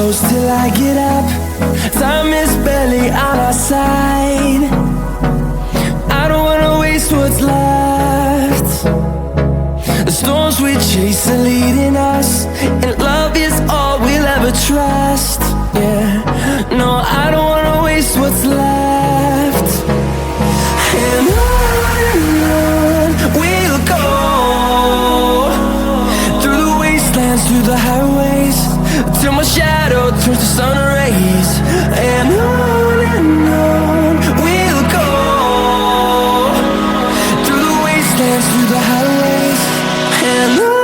close till I get up. Time is barely on our side. I don't wanna waste what's left. The storms we chase are leading us, and love is all we'll ever trust. Yeah, no, I don't wanna waste what's left. And on we'll go, through the wastelands, through the highways, till my shadow turns to sun rays. And on we'll go, through the wastelands, through the highways, and on.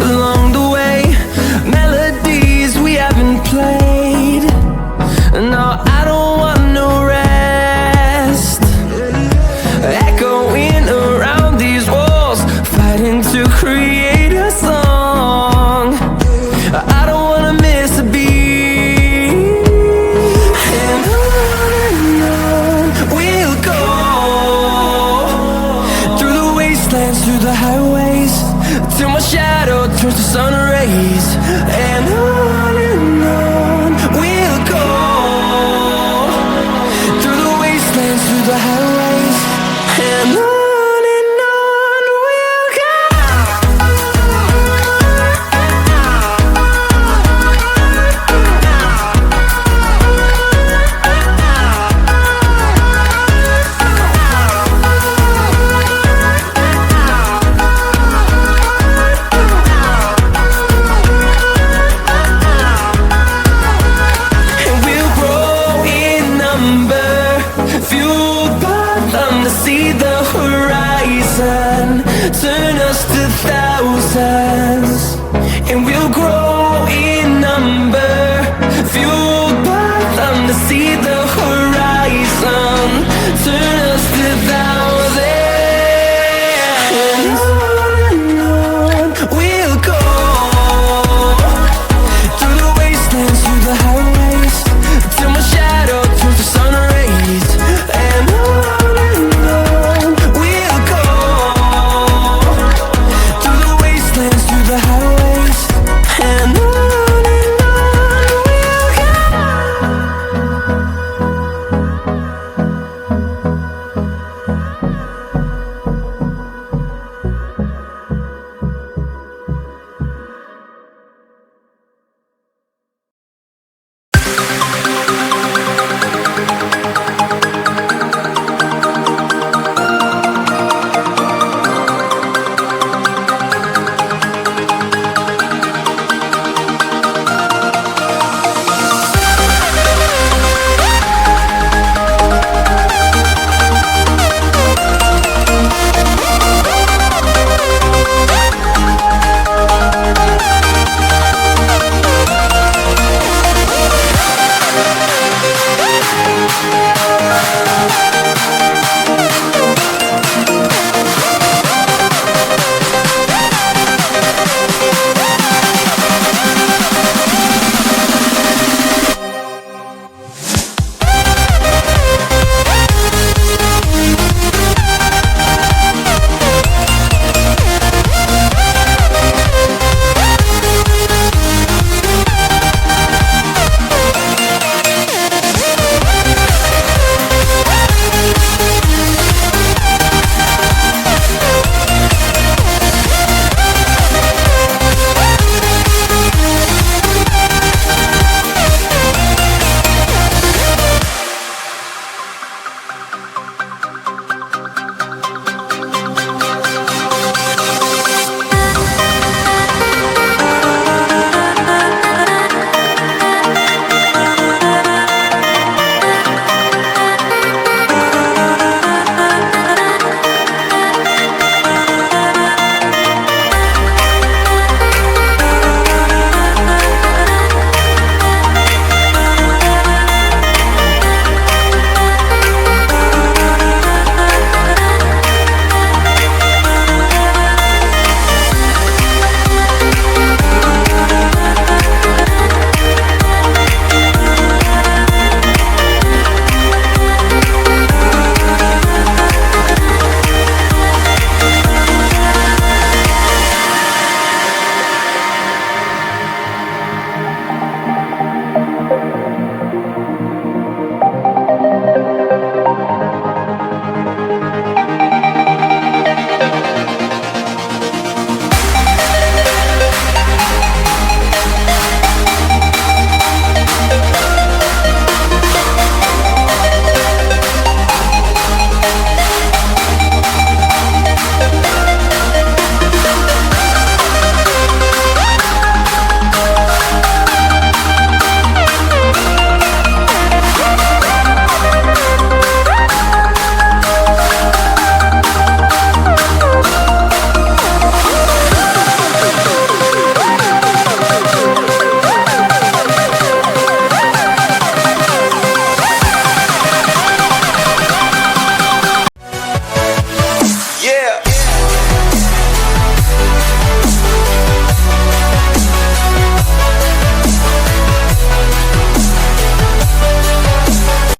Along the way, melodies we haven't played. No, I don't want no rest. Echoing around these walls, fighting to create a song. I don't wanna miss a beat. And on we'll go, through the wastelands, through the highways, till my shadow turns to sun rays. And on we'll go, through the wastelands, through the highways.